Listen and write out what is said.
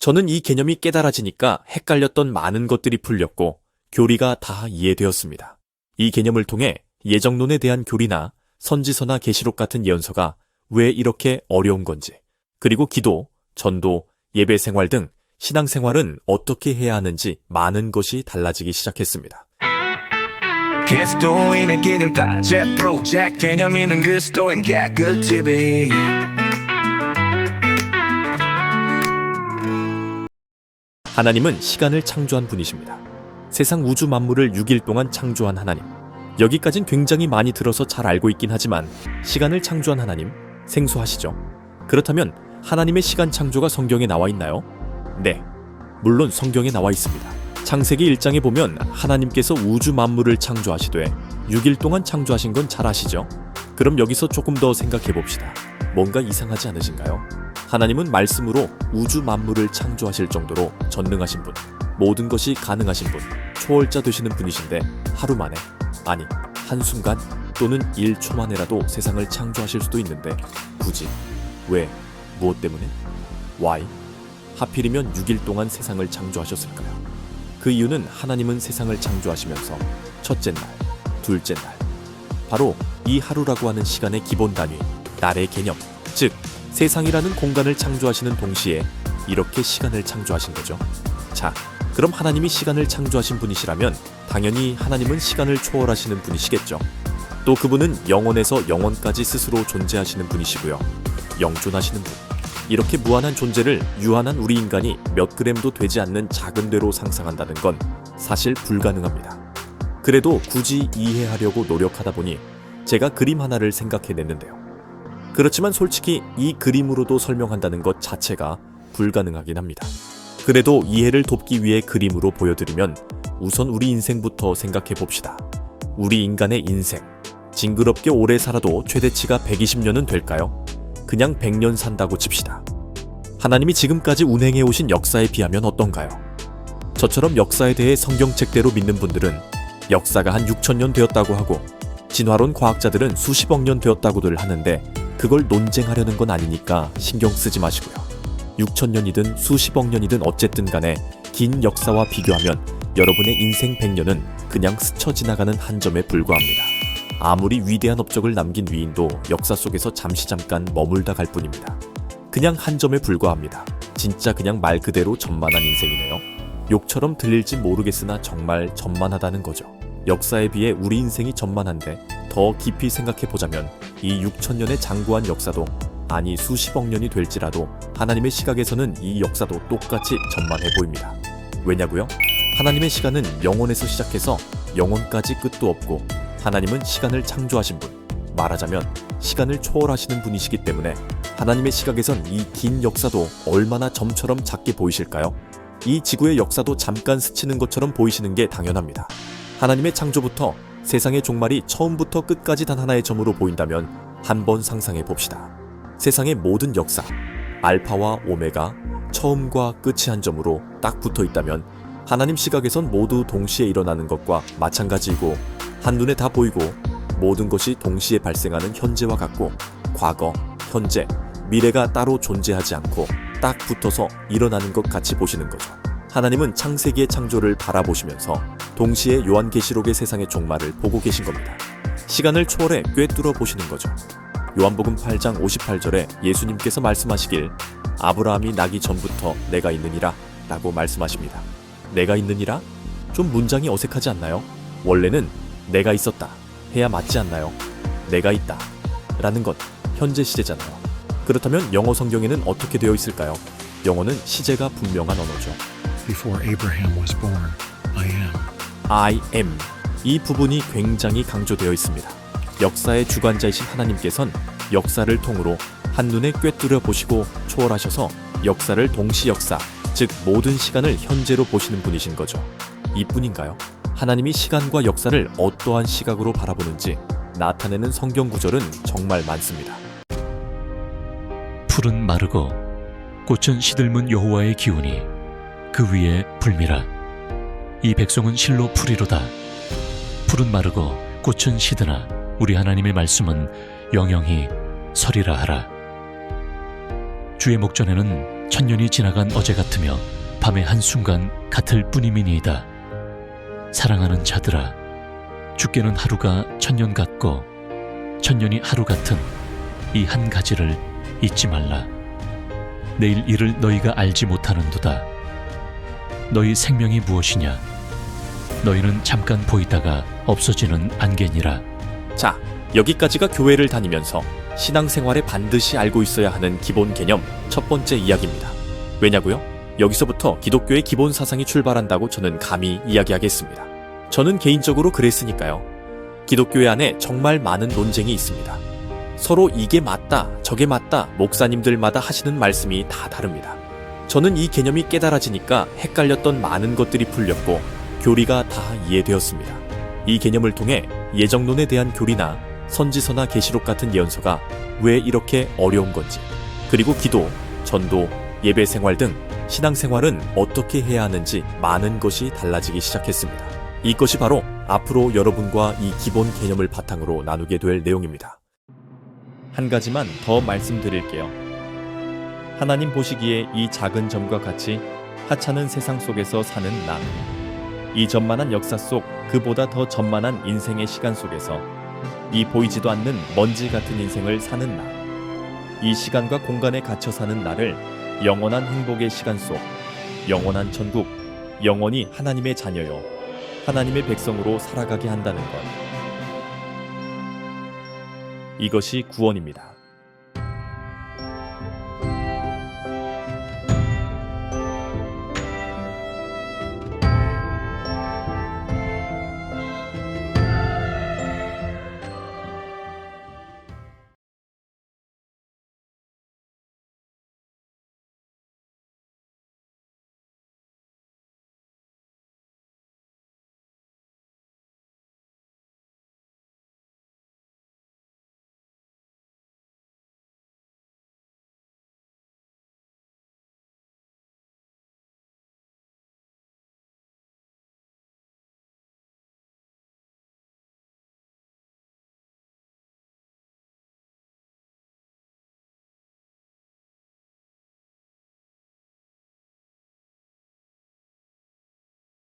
저는 이 개념이 깨달아지니까 헷갈렸던 많은 것들이 풀렸고 교리가 다 이해되었습니다. 이 개념을 통해 예정론에 대한 교리나 선지서나 계시록 같은 예언서가 왜 이렇게 어려운 건지, 그리고 기도, 전도, 예배 생활 등 신앙생활은 어떻게 해야 하는지 많은 것이 달라지기 시작했습니다. 그리스도인의 기름 따제 프로젝트 개념 있는 그리스도인 개그 TV. 하나님은 시간을 창조한 분이십니다. 세상 우주 만물을 6일 동안 창조한 하나님. 여기까진 굉장히 많이 들어서 잘 알고 있긴 하지만 시간을 창조한 하나님, 생소하시죠? 그렇다면 하나님의 시간 창조가 성경에 나와 있나요? 네, 물론 성경에 나와 있습니다. 창세기 1장에 보면 하나님께서 우주 만물을 창조하시되 6일 동안 창조하신 건 잘 아시죠? 그럼 여기서 조금 더 생각해 봅시다. 뭔가 이상하지 않으신가요? 하나님은 말씀으로 우주 만물을 창조하실 정도로 전능하신 분, 모든 것이 가능하신 분, 초월자 되시는 분이신데 하루 만에, 아니 한순간 또는 1초 만에라도 세상을 창조하실 수도 있는데 굳이, 왜, 무엇 때문에, why? 하필이면 6일 동안 세상을 창조하셨을까요? 그 이유는 하나님은 세상을 창조하시면서 첫째 날, 둘째 날, 바로 이 하루라고 하는 시간의 기본 단위, 날의 개념, 즉 세상이라는 공간을 창조하시는 동시에 이렇게 시간을 창조하신 거죠. 자, 그럼 하나님이 시간을 창조하신 분이시라면 당연히 하나님은 시간을 초월하시는 분이시겠죠. 또 그분은 영원에서 영원까지 스스로 존재하시는 분이시고요. 영존하시는 분. 이렇게 무한한 존재를 유한한 우리 인간이 몇 그램도 되지 않는 작은 되로 상상한다는 건 사실 불가능합니다. 그래도 굳이 이해하려고 노력하다 보니 제가 그림 하나를 생각해냈는데요. 그렇지만 솔직히 이 그림으로도 설명한다는 것 자체가 불가능하긴 합니다. 그래도 이해를 돕기 위해 그림으로 보여드리면 우선 우리 인생부터 생각해 봅시다. 우리 인간의 인생, 징그럽게 오래 살아도 최대치가 120년은 될까요? 그냥 100년 산다고 칩시다. 하나님이 지금까지 운행해 오신 역사에 비하면 어떤가요? 저처럼 역사에 대해 성경책대로 믿는 분들은 역사가 한 6,000년 되었다고 하고 진화론 과학자들은 수십억 년 되었다고들 하는데 그걸 논쟁하려는 건 아니니까 신경 쓰지 마시고요. 6,000년이든 수십억 년이든 어쨌든 간에 긴 역사와 비교하면 여러분의 인생 100년은 그냥 스쳐 지나가는 한 점에 불과합니다. 아무리 위대한 업적을 남긴 위인도 역사 속에서 잠깐 머물다 갈 뿐입니다. 그냥 한 점에 불과합니다. 진짜 그냥 말 그대로 전만한 인생이네요. 욕처럼 들릴지 모르겠으나 정말 전만하다는 거죠. 역사에 비해 우리 인생이 전만한데 더 깊이 생각해보자면 이 6,000년의 장구한 역사도, 아니 수십억 년이 될지라도 하나님의 시각에서는 이 역사도 똑같이 전만해 보입니다. 왜냐고요? 하나님의 시간은 영원에서 시작해서 영원까지 끝도 없고 하나님은 시간을 창조하신 분, 말하자면 시간을 초월하시는 분이시기 때문에 하나님의 시각에선 이 긴 역사도 얼마나 점처럼 작게 보이실까요? 이 지구의 역사도 잠깐 스치는 것처럼 보이시는 게 당연합니다. 하나님의 창조부터 세상의 종말이 처음부터 끝까지 단 하나의 점으로 보인다면 한번 상상해 봅시다. 세상의 모든 역사, 알파와 오메가, 처음과 끝이 한 점으로 딱 붙어 있다면 하나님 시각에선 모두 동시에 일어나는 것과 마찬가지이고 한눈에 다 보이고 모든 것이 동시에 발생하는 현재와 같고 과거, 현재, 미래가 따로 존재하지 않고 딱 붙어서 일어나는 것 같이 보시는 거죠. 하나님은 창세기의 창조를 바라보시면서 동시에 요한계시록의 세상의 종말을 보고 계신 겁니다. 시간을 초월해 꿰뚫어 보시는 거죠. 요한복음 8장 58절에 예수님께서 말씀하시길 아브라함이 나기 전부터 내가 있느니라 라고 말씀하십니다. 내가 있느니라? 좀 문장이 어색하지 않나요? 원래는 내가 있었다 해야 맞지 않나요? 내가 있다 라는 건 현재 시제잖아요. 그렇다면 영어 성경에는 어떻게 되어 있을까요? 영어는 시제가 분명한 언어죠. Before Abraham was born, I am. I am. 이 부분이 굉장히 강조되어 있습니다. 역사의 주관자이신 하나님께선 역사를 통으로 한눈에 꿰뚫어 보시고 초월하셔서 역사를 동시 역사, 즉 모든 시간을 현재로 보시는 분이신 거죠. 이뿐인가요? 하나님이 시간과 역사를 어떠한 시각으로 바라보는지 나타내는 성경 구절은 정말 많습니다. 풀은 마르고 꽃은 시들문 여호와의 기운이 그 위에 불미라. 이 백성은 실로 풀이로다. 풀은 마르고 꽃은 시드나 우리 하나님의 말씀은 영영히 서리라 하라. 주의 목전에는 천년이 지나간 어제 같으며 밤의 한순간 같을 뿐이미니이다. 사랑하는 자들아, 주께는 하루가 천년 같고 천년이 하루 같은 이 한 가지를 잊지 말라. 내일 일을 너희가 알지 못하는도다. 너희 생명이 무엇이냐? 너희는 잠깐 보이다가 없어지는 안개니라. 자, 여기까지가 교회를 다니면서 신앙생활에 반드시 알고 있어야 하는 기본 개념 첫 번째 이야기입니다. 왜냐고요? 여기서부터 기독교의 기본 사상이 출발한다고 저는 감히 이야기하겠습니다. 저는 개인적으로 그랬으니까요. 기독교회 안에 정말 많은 논쟁이 있습니다. 서로 이게 맞다, 저게 맞다, 목사님들마다 하시는 말씀이 다 다릅니다. 저는 이 개념이 깨달아지니까 헷갈렸던 많은 것들이 풀렸고 교리가 다 이해되었습니다. 이 개념을 통해 예정론에 대한 교리나 선지서나 계시록 같은 예언서가 왜 이렇게 어려운 건지, 그리고 기도, 전도, 예배 생활 등 신앙생활은 어떻게 해야 하는지 많은 것이 달라지기 시작했습니다. 이것이 바로 앞으로 여러분과 이 기본 개념을 바탕으로 나누게 될 내용입니다. 한 가지만 더 말씀드릴게요. 하나님 보시기에 이 작은 점과 같이 하찮은 세상 속에서 사는 나, 이 전만한 역사 속 그보다 더 전만한 인생의 시간 속에서 이 보이지도 않는 먼지 같은 인생을 사는 나, 이 시간과 공간에 갇혀 사는 나를 영원한 행복의 시간 속, 영원한 천국, 영원히 하나님의 자녀요, 하나님의 백성으로 살아가게 한다는 것. 이것이 구원입니다.